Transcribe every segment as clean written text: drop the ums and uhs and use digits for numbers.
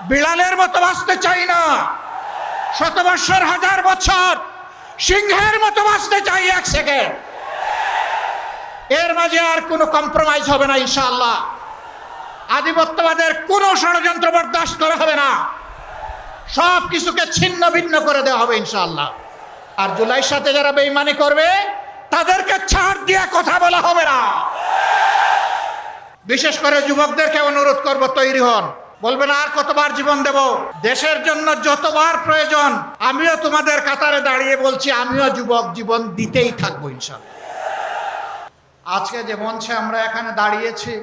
বিড়ালের মতো বাঁচতে চাই না, শত বৎসর হাজার বছর সিংহের মতো বাঁচতে চাই 1 সেকেন্ড। এর মাঝে আর কোনো কম্প্রোমাইজ হবে না ইনশাআল্লাহ। আধিপত্যবাদের কোনো ষড়যন্ত্র বরদাস্ত করা হবে না, সব কিছুকে ছিন্ন ভিন্ন করে দেওয়া হবে ইনশাআল্লাহ। আর জুলাইয়ের সাথে যারা বেঈমানি করবে তাদেরকে ছাড় দিয়ে কথা বলা হবে না। বিশেষ করে যুবকদেরকে অনুরোধ করব, তৈরি হন। বলবেন আর কতবার জীবন দেব? দেশের জন্য যতবার প্রয়োজন আমিও তোমাদের কাতারে দাঁড়িয়ে বলছি, আমিও যুবক, জীবন দিতেই থাকবো ইনশাআল্লাহ। আজকে যে মঞ্চে আমরা এখানে দাঁড়িয়েছি,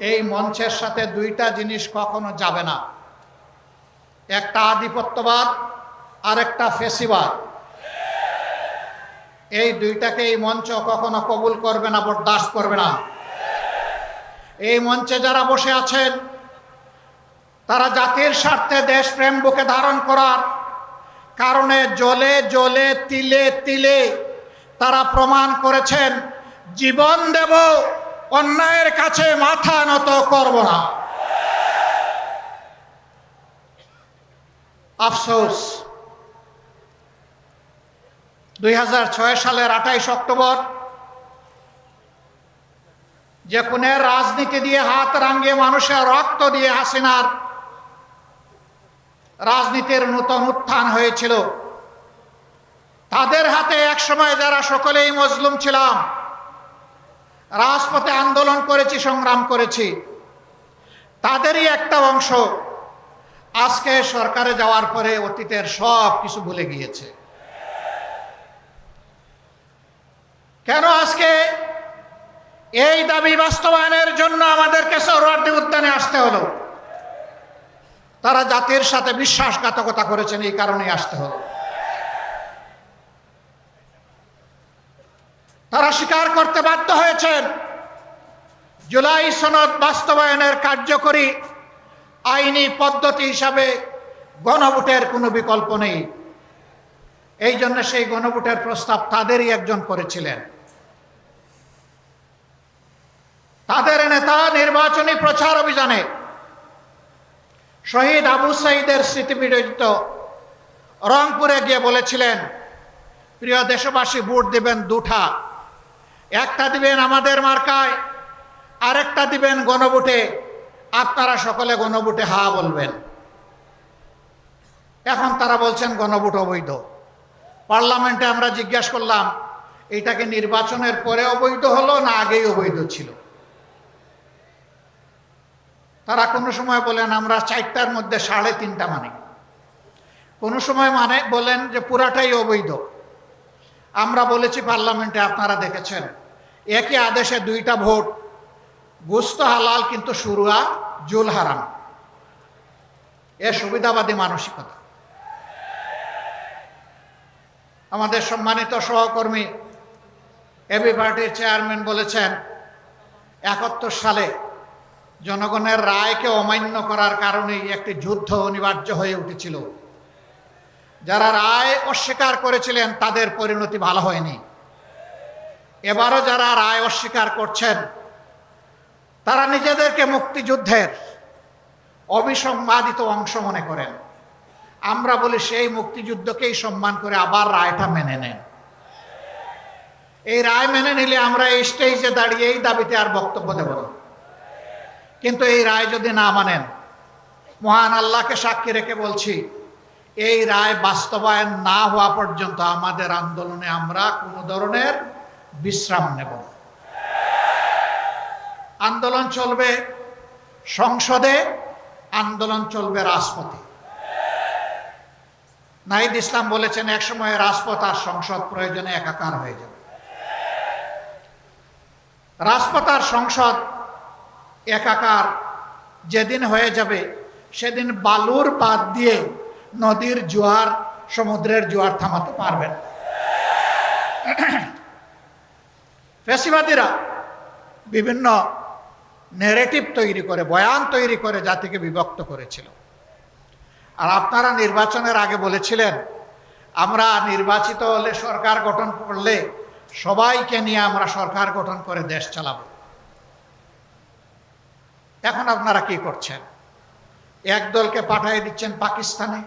এই মঞ্চের সাথে দুইটা জিনিস কখনো যাবে না, একটা আধিপত্যবাদ আর একটা ফেসিবাদ। এই দুইটাকে এই মঞ্চ কখনো কবুল করবে না, বরদাস্ত করবে না। এই মঞ্চে যারা বসে আছেন তারা জাতির স্বার্থে দেশপ্রেম বুকে ধারণ করার কারণে জ্বলে জ্বলে তিলে তিলে তারা প্রমাণ করেছেন, জীবন দেব, অন্যায়ের কাছে মাথা নত করব না। আফসোস, 2006 সালের 28 অক্টোবর যে খুনের রাজনীতি দিয়ে হাত রাঙিয়ে মানুষের রক্ত দিয়ে হাসিনার রাজনীতির নূতন উত্থান হয়েছিল, তাদের হাতে একসময় যারা সকলেই মজলুম ছিলাম, রাজপথে আন্দোলন করেছি, সংগ্রাম করেছি, তাদেরই একটা অংশ আজকে সরকারে যাওয়ার পরে অতীতের সব কিছু ভুলে গিয়েছে। কেন আজকে এই দাবি বাস্তবায়নের জন্য আমাদেরকে সোহরাওয়ার্দী উদ্যানে আসতে হলো? তারা জাতির সাথে বিশ্বাসঘাতকতা করেছেন, এই কারণেই আসতে হলো। তারা স্বীকার করতে বাধ্য হয়েছেন জুলাই সনদ বাস্তবায়নের কার্যকরী আইনি পদ্ধতি হিসাবে গণভোটের কোনো বিকল্প নেই। এই জন্য সেই গণভোটের প্রস্তাব তাদেরই একজন করেছিলেন। তাদের নেতা নির্বাচনী প্রচার অভিযানে শহীদ আবু সাঈদের স্মৃতিবিজড়িত রংপুরে গিয়ে বলেছিলেন, প্রিয় দেশবাসী, ভোট দিবেন দুটা, একটা দিবেন আমাদের মার্কায়, আরেকটা দিবেন গণভোটে। আপনারা সকলে গণভোটে হা বলবেন। এখন তারা বলছেন গণভোট অবৈধ। পার্লামেন্টে আমরা জিজ্ঞাসা করলাম, এটাকে নির্বাচনের পরে অবৈধ হলো না আগেই অবৈধ ছিল? তারা কোনো সময় বলেন আমরা 4টার মধ্যে 3.5টা মানি, কোনো সময় বলেন যে পুরাটাই অবৈধ। আমরা বলেছি পার্লামেন্টে, আপনারা দেখেছেন একই আদেশে 2টা ভোট, গোস্ত হালাল কিন্তু শুরুয়া জুল হারাম। এ সুবিধাবাদী মানসিকতা। আমাদের সম্মানিত সহকর্মী এবি পার্টির চেয়ারম্যান বলেছেন, 71 সালে জনগণের রায়কে অমান্য করার কারণেই একটি যুদ্ধ অনিবার্য হয়ে উঠেছিল। যারা রায় অস্বীকার করেছিলেন তাদের পরিণতি ভালো হয়নি। এবারও যারা রায় অস্বীকার করছেন তারা নিজেদেরকে মুক্তিযুদ্ধের অবিসংবাদিত অংশ মনে করেন। আমরা বলি সেই মুক্তিযুদ্ধকেই সম্মান করে আবার রায়টা মেনে নেন। এই রায় মেনে নিলে আমরা এই স্টেজে দাঁড়িয়ে এই দাবিতে আর বক্তব্য দেব না। কিন্তু এই রায় যদি না মানেন, মহান আল্লাহকে সাক্ষী রেখে বলছি, এই রায় বাস্তবায়ন না হওয়া পর্যন্ত আমাদের আন্দোলনে আমরা কোনো ধরনের বিশ্রাম নেব না। আন্দোলন চলবে সংসদে, আন্দোলন চলবে রাজপথে। নাহিদ ইসলাম বলেছেন, একসময় রাজপথ আর সংসদ প্রয়োজনে একাকার হয়ে যাবে। রাজপথ আর সংসদ একাকার যেদিন হয়ে যাবে, সেদিন বালুর বাদ দিয়ে নদীর জোয়ার, সমুদ্রের জোয়ার থামাতে পারবেন। ফ্যাসিবাদীরা বিভিন্ন ন্যারেটিভ তৈরি করে, বয়ান তৈরি করে জাতিকে বিভক্ত করেছিল। আর আপনারা নির্বাচনের আগে বলেছিলেন, আমরা নির্বাচিত হলে, সরকার গঠন করলে সবাইকে নিয়ে আমরা সরকার গঠন করে দেশ চালাবো। এখন আপনারা কি করছেন? এক দলকে পাঠিয়ে দিচ্ছেন পাকিস্তানে,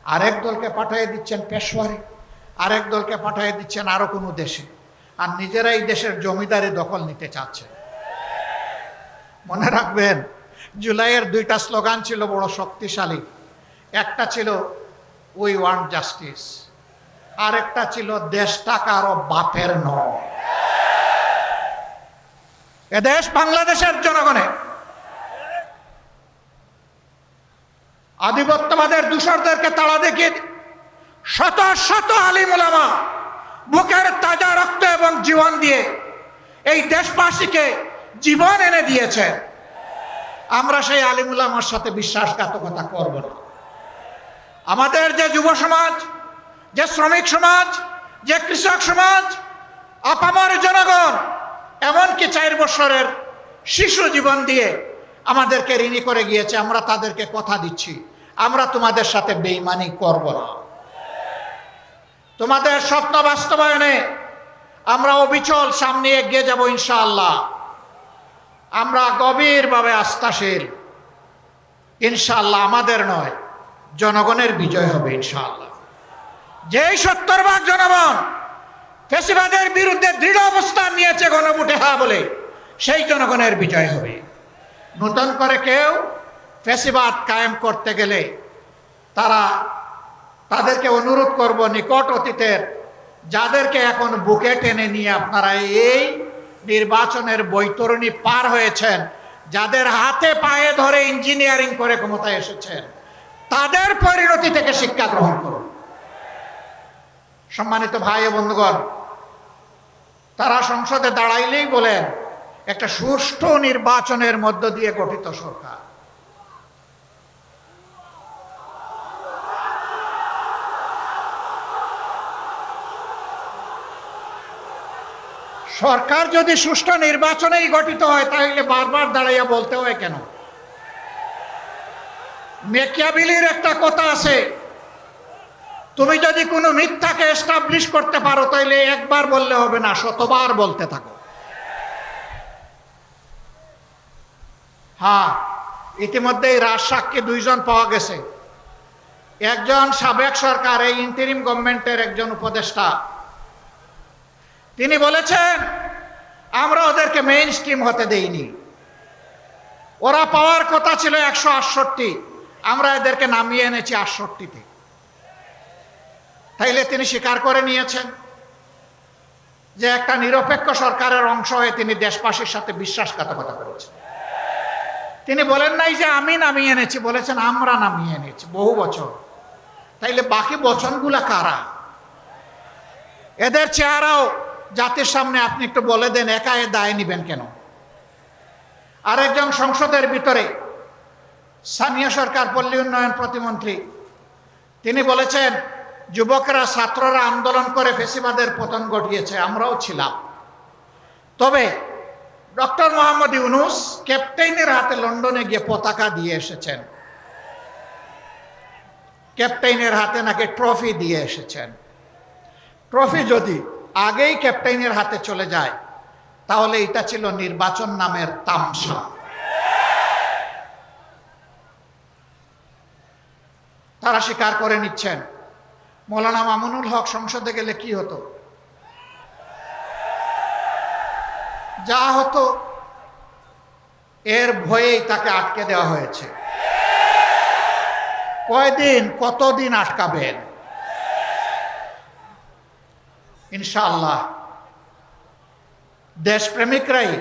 আরেক দলকে পাঠিয়ে দিচ্ছেন পেশোয়ারে, আরেক দলকে পাঠিয়ে দিচ্ছেন আরো কোনো দেশে, আর নিজেরাই দেশের জমিদারি দখল নিতে চাচ্ছেন। মনে রাখবেন, জুলাইয়ের দুইটা স্লোগান ছিল বড় শক্তিশালী। একটা ছিল উই ওয়ান্ট জাস্টিস, আরেকটা ছিল দেশটা কারো বাপের নয়, এদেশ বাংলাদেশের জনগণের। আধিপত্যবাদের দূষরদেরকে তাড়া দেখিয়ে শত শত আলিম ওলামা বুকের তাজা রক্ত এবং জীবন দিয়ে এই দেশবাসীকে জীবন এনে দিয়েছেন। আমরা সেই আলিম ওলামার সাথে বিশ্বাসঘাতকতা করব না। আমাদের যে যুব সমাজ, যে শ্রমিক সমাজ, যে কৃষক সমাজ, আপামর জনগণ, এমনকি 4 বছরের শিশু জীবন দিয়ে আমাদেরকে ঋণী করে গিয়েছে, আমরা তাদেরকে কথা দিচ্ছি, আমরা তোমাদের সাথে বেঈমানি করব না। তোমাদের স্বপ্ন বাস্তবায়নে আমরা অবিচল সামনে এগিয়ে যাব ইনশাআল্লাহ। আমরা গভীরভাবে আস্থাশীল, ইনশাআল্লাহ আমাদের নয়, জনগণের বিজয় হবে ইনশাআল্লাহ। যেই 70% জনগণ ফ্যাসিবাদের বিরুদ্ধে দৃঢ় অবস্থান নিয়েছে গণভোটে হ্যাঁ বলে, সেই জনগণের বিজয় হবে। নতুন করে কেউ ফ্যাসিবাদ কায়েম করতে গেলে তাদেরকে অনুরোধ করব, নিকট অতীতের যাদেরকে এখন বুকে টেনে নিয়ে আপনারা এই নির্বাচনের বৈতরণী পার হয়েছেন, যাদের হাতে পায়ে ধরে ইঞ্জিনিয়ারিং করে ক্ষমতায় এসেছেন, তাদের পরিণতি থেকে শিক্ষা গ্রহণ করুন। সম্মানিত ভাই ও বন্ধুগণ, তারা সংসদে দাঁড়াইলেই বলেন একটা সুষ্ঠু নির্বাচনের মধ্য দিয়ে গঠিত সরকার। সরকার যদি সুষ্ঠু নির্বাচনেই গঠিত হয়, তাহলে বারবার দাঁড়াইয়া বলতে হয় কেন? মেকিয়াভেলির একটা কথা আছে, তুমি যদি কোনো মিথ্যাকে এস্টাবলিশ করতে পারো, তাহলে একবার বললে হবে না, শতবার বলতে থাকো। হ্যাঁ, ইতিমধ্যে রাজসাক্ষী 2 জন পাওয়া গেছে। একজন সাবেক সরকার, এই ইন্টারিম গভর্নমেন্টের একজন উপদেষ্টা, তিনি বলেছেন আমরা ওদেরকে মেইন স্ট্রিম হতে দেইনি, ওরা পাওয়ার কথা ছিল 168, আমরা এদেরকে নামিয়ে এনেছি 68-তে। তাইলে তিনি স্বীকার করে নিয়েছেন যে একটা নিরপেক্ষ সরকারের অংশ হয়ে তিনি দেশবাসীর সাথে বিশ্বাসঘাতকতা করেছেন। তিনি বলেন নাই যে আমি নামিয়ে এনেছি, বলেছেন আমরা নামিয়ে এনেছি বহু বছর। তাইলে বাকি বচনগুলা কারা? এদের চেহারাও জাতির সামনে আপনি একটু বলে দেন, একা এ দায় নিবেন কেন? আরেকজন সংসদের ভিতরে স্থানীয় সরকার পল্লী উন্নয়ন প্রতিমন্ত্রী, তিনি বলেছেন যুবকরা ছাত্ররা আন্দোলন করে ফ্যাসিবাদের পতন ঘটিয়েছে, আমরাও ছিলাম। তবে ডক্টর মোহাম্মদ ইউনূস ক্যাপ্টেনের হাতে লন্ডনে গিয়ে পতাকা দিয়ে এসেছেন, ক্যাপ্টেনের হাতে নাকি ট্রফি দিয়ে এসেছেন। ট্রফি যদি আগেই ক্যাপ্টেনের হাতে চলে যায়, তাহলে এটা ছিল নির্বাচন নামের তামসা। তারা স্বীকার করে নিচ্ছেন মৌলানা মামুনুল হক সংসদে গেলে কি হতো? যা হতো এর ভয়েই তাকে আটকে দেওয়া হয়েছে। কয়দিন, কতদিন আটকাবেন? ইনশাআল্লাহ দেশপ্রেমিকরাই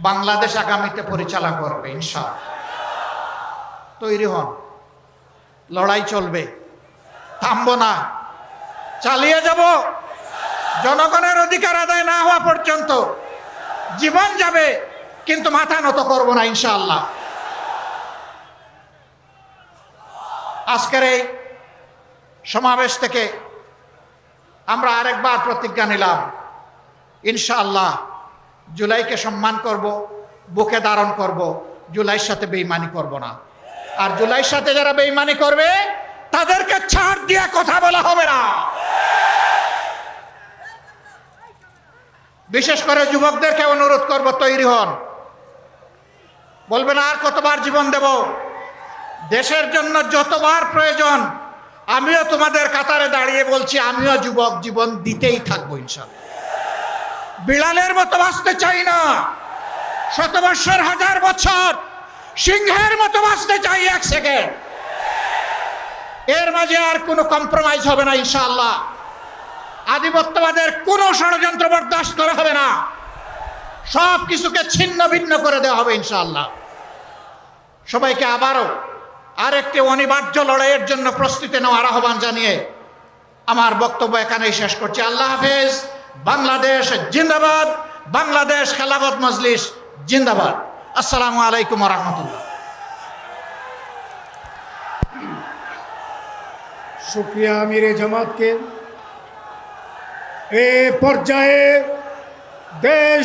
বাংলাদেশ আগামীতে পরিচালনা করবে ইনশাআল্লাহ। তৈরি হন, লড়াই চলবে, থামবো না, চালিয়ে যাব। জনগণের অধিকার আদায় না হওয়া পর্যন্ত জীবন যাবে, কিন্তু মাথা নত করবো না ইনশাআল্লাহ। আজকের এই সমাবেশ থেকে আমরা আরেকবার প্রতিজ্ঞা নিলাম, ইনশাআল্লাহ জুলাইকে সম্মান করব, বুকে ধারণ করব, জুলাইয়ের সাথে বেঈমানি করব না। আর জুলাইয়ের সাথে যারা বেঈমানি করবে তাদেরকে ছাড় দিয়ে কথা বলা হবে না। বিশেষ করে যুবকদেরকে অনুরোধ করব, তৈরি হন। বলবেন আর কতবার জীবন দেব, দেশের জন্য যতবার প্রয়োজন আমিও তোমাদের কাতারে দাঁড়িয়ে বলছি, আমিও যুবক জীবন দিতেই থাকবো ইনশাআল্লাহ। বিড়ালের মতো বাঁচতে চাই না, শত বৎসর, হাজার বছর সিংহের মতো বাঁচতে চাই 1 সেকেন্ড। এর মাঝে আর কোনো কম্প্রোমাইজ হবে না ইনশাআল্লাহ। আধিপত্যবাদের কোনো ষড়যন্ত্র বরদাস্ত করা হবে না, সব কিছুকে ছিন্ন ভিন্ন করে দেওয়া হবে ইনশাআল্লাহ। সবাইকে আবারও আরেকটি অনিবার্য লড়াইয়ের জন্য প্রস্তুতি নেওয়ার আহ্বান জানিয়ে আমার বক্তব্য এখানেই শেষ করছি। আল্লাহ হাফেজ। বাংলাদেশ জিন্দাবাদ, বাংলাদেশ খেলাফত মজলিস জিন্দাবাদ। আসসালামু আলাইকুম ওয়া রাহমাতুল্লাহ। শুকরিয়া আমিরে জামাতকে। এ পর্যায়ে দেশ